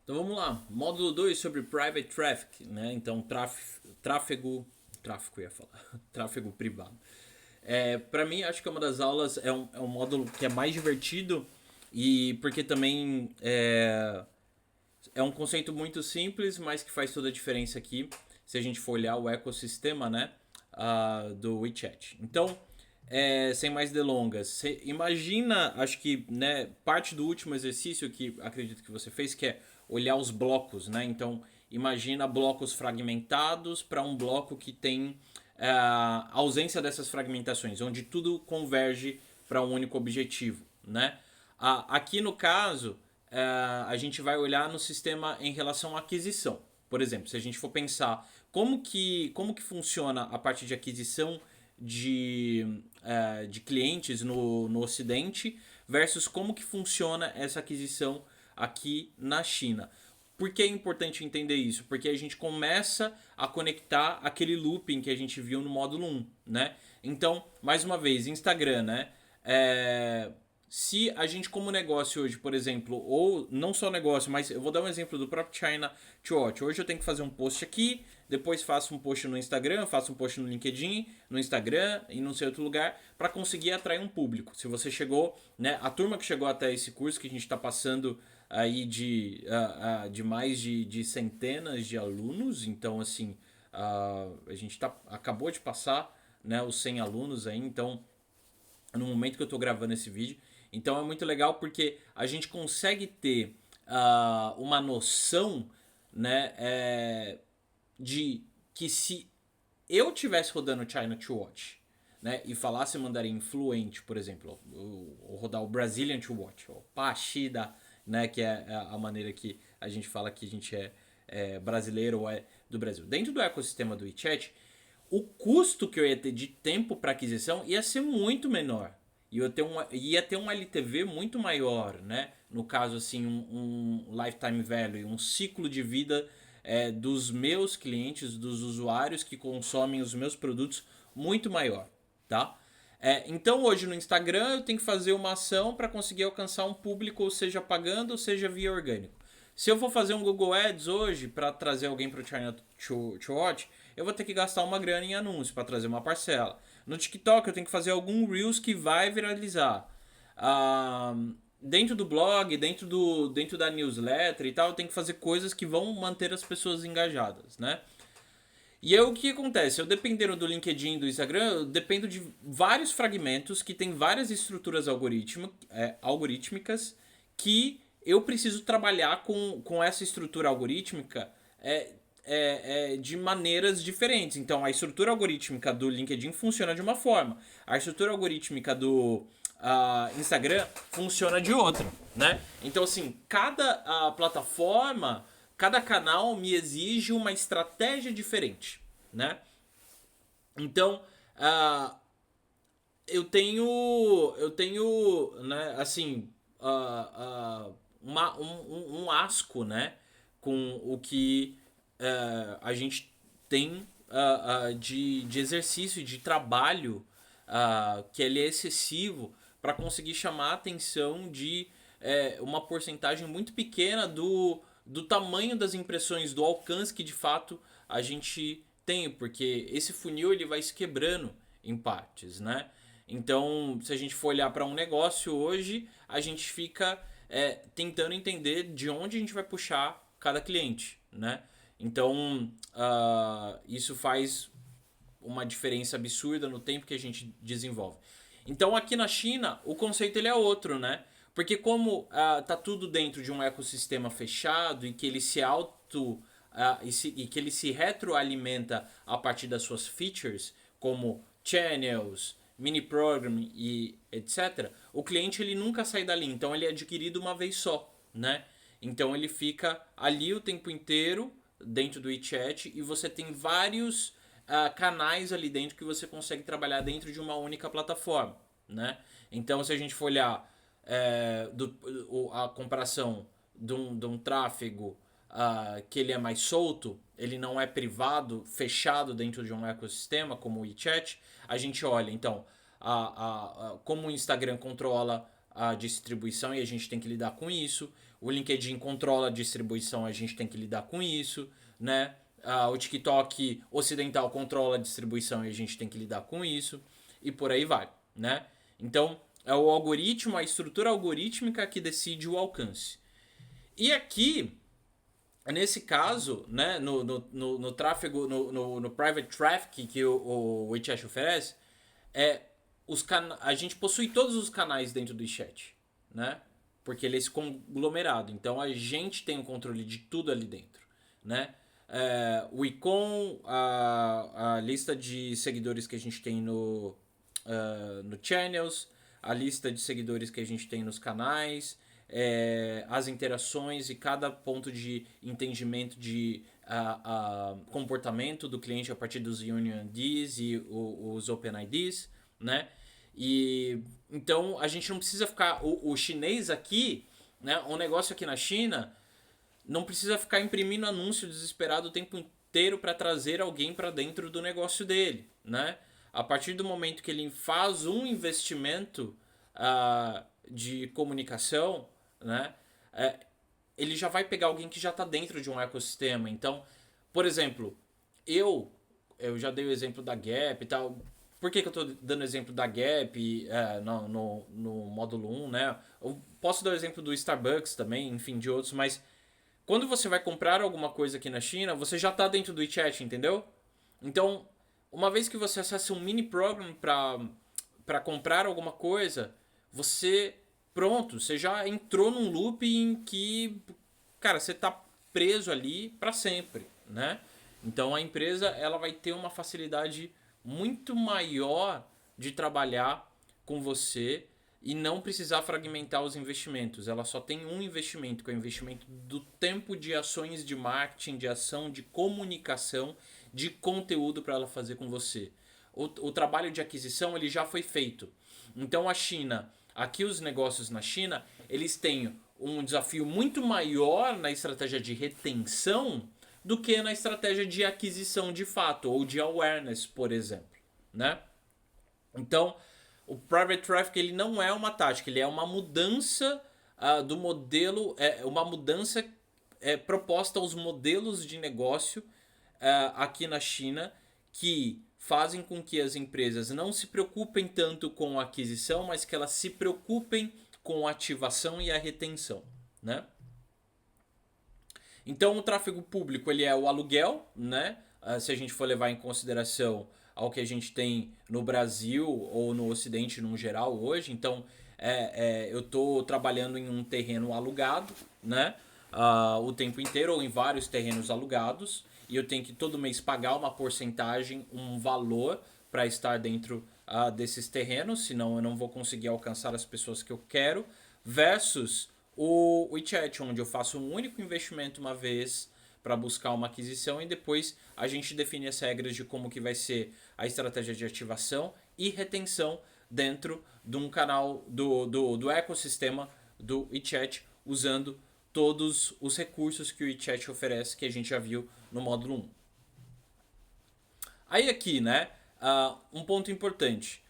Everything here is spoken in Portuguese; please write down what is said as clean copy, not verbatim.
Então vamos lá, módulo 2 sobre Private Traffic, né? Então tráfego, ia falar, tráfego privado. Para mim, acho que é uma das aulas, é um módulo que é mais divertido e porque também é um conceito muito simples, mas que faz toda a diferença aqui, se a gente for olhar o ecossistema, né, do WeChat. Então, sem mais delongas, você imagina, acho que, né, parte do último exercício que acredito que você fez, que é olhar os blocos, né? Então, imagina blocos fragmentados para um bloco que tem ausência dessas fragmentações, onde tudo converge para um único objetivo, né? Aqui no caso, a gente vai olhar no sistema em relação à aquisição. Por exemplo, se a gente for pensar como que funciona a parte de aquisição de clientes no Ocidente versus como que funciona essa aquisição aqui na China. Por que é importante entender isso? Porque a gente começa a conectar aquele looping que a gente viu no módulo 1, né? Então, mais uma vez, Instagram, né? Se a gente como negócio hoje, por exemplo, ou não só negócio, mas eu vou dar um exemplo do próprio China to Watch. Hoje eu tenho que fazer um post aqui, depois faço um post no Instagram, faço um post no LinkedIn, no Instagram e não sei outro lugar para conseguir atrair um público. Se você chegou, né, a turma que chegou até esse curso que a gente está passando aí de mais de centenas de alunos, então assim, a gente acabou de passar, né, os 100 alunos aí, então no momento que eu estou gravando esse vídeo. Então é muito legal porque a gente consegue ter uma noção, né, de que se eu tivesse rodando China to Watch, né, e falasse mandarim fluente, por exemplo, ou rodar o Brazilian to Watch, ou Pashida, né, que é a maneira que a gente fala que a gente é brasileiro ou é do Brasil. Dentro do ecossistema do WeChat, o custo que eu ia ter de tempo para aquisição ia ser muito menor. E ia ter um LTV muito maior, né? No caso, assim, um lifetime value, um ciclo de vida dos meus clientes, dos usuários que consomem os meus produtos muito maior, tá? Então hoje no Instagram eu tenho que fazer uma ação para conseguir alcançar um público, seja pagando, ou seja via orgânico. Se eu for fazer um Google Ads hoje para trazer alguém para o China to Watch, eu vou ter que gastar uma grana em anúncio para trazer uma parcela. No TikTok eu tenho que fazer algum Reels que vai viralizar. Ah, dentro do blog, dentro da newsletter e tal, eu tenho que fazer coisas que vão manter as pessoas engajadas, né? E aí o que acontece? Eu dependendo do LinkedIn e do Instagram, eu dependo de vários fragmentos que tem várias estruturas algorítmicas que eu preciso trabalhar com essa estrutura algorítmica de maneiras diferentes. Então a estrutura algorítmica do LinkedIn funciona de uma forma, a estrutura algorítmica do Instagram funciona de outra, né? Então assim, cada plataforma, cada canal me exige uma estratégia diferente, né? Então, eu tenho, né, assim, um asco, né, com o que a gente tem de exercício, de trabalho, que ele é excessivo para conseguir chamar a atenção de uma porcentagem muito pequena do tamanho das impressões, do alcance que de fato a gente tem, porque esse funil ele vai se quebrando em partes, né? Então, se a gente for olhar para um negócio hoje, a gente fica tentando entender de onde a gente vai puxar cada cliente, né? Então, isso faz uma diferença absurda no tempo que a gente desenvolve. Então, aqui na China, o conceito ele é outro, né? Porque como tá tudo dentro de um ecossistema fechado e que ele se e que ele se retroalimenta a partir das suas features, como channels, mini program e etc. O cliente ele nunca sai dali, então ele é adquirido uma vez só, né? Então ele fica ali o tempo inteiro dentro do WeChat e você tem vários canais ali dentro que você consegue trabalhar dentro de uma única plataforma, né? Então se a gente for olhar a comparação de um tráfego que ele é mais solto, ele não é privado, fechado dentro de um ecossistema como o WeChat, a gente olha então como o Instagram controla a distribuição e a gente tem que lidar com isso, O LinkedIn controla a distribuição, a gente tem que lidar com isso, né? O TikTok ocidental controla a distribuição e a gente tem que lidar com isso. E por aí vai, né? Então, é o algoritmo, a estrutura algorítmica que decide o alcance. E aqui, nesse caso, né, no tráfego, no private traffic que o WeChat oferece, a gente possui todos os canais dentro do WeChat, né? Porque ele é esse conglomerado. Então a gente tem o controle de tudo ali dentro, né? O icon, a lista de seguidores que a gente tem no channels, a lista de seguidores que a gente tem nos canais, as interações e cada ponto de entendimento de comportamento do cliente a partir dos Union IDs e os Open IDs, né? E então a gente não precisa ficar. O chinês aqui, né? Um negócio aqui na China não precisa ficar imprimindo anúncio desesperado o tempo inteiro para trazer alguém para dentro do negócio dele, né? A partir do momento que ele faz um investimento de comunicação, né? Ele já vai pegar alguém que já está dentro de um ecossistema. Então, por exemplo, eu já dei o exemplo da Gap e tal. Por que eu estou dando exemplo da Gap no módulo 1, né? Eu posso dar o exemplo do Starbucks também, enfim, de outros, mas quando você vai comprar alguma coisa aqui na China, você já está dentro do WeChat, entendeu? Então, uma vez que você acessa um mini program para comprar alguma coisa, você já entrou num loop em que, cara, você tá preso ali para sempre, né? Então a empresa ela vai ter uma facilidade muito maior de trabalhar com você e não precisar fragmentar os investimentos. Ela só tem um investimento, que é o investimento do tempo de ações de marketing, de ação, de comunicação, de conteúdo para ela fazer com você. O trabalho de aquisição ele já foi feito. Então a China, aqui os negócios na China, eles têm um desafio muito maior na estratégia de retenção do que na estratégia de aquisição de fato, ou de awareness, por exemplo, né? Então, o private traffic ele não é uma tática, ele é uma mudança do modelo, uma mudança proposta aos modelos de negócio aqui na China que fazem com que as empresas não se preocupem tanto com a aquisição, mas que elas se preocupem com a ativação e a retenção, né? Então o tráfego público ele é o aluguel, né? Se a gente for levar em consideração ao que a gente tem no Brasil ou no Ocidente no geral hoje, então eu estou trabalhando em um terreno alugado, né? O tempo inteiro ou em vários terrenos alugados e eu tenho que todo mês pagar uma porcentagem, um valor para estar dentro desses terrenos, senão eu não vou conseguir alcançar as pessoas que eu quero, versus o WeChat, onde eu faço um único investimento uma vez para buscar uma aquisição e depois a gente define as regras de como que vai ser a estratégia de ativação e retenção dentro de um canal do ecossistema do WeChat, usando todos os recursos que o WeChat oferece, que a gente já viu no módulo 1. Aí aqui, né, um ponto importante.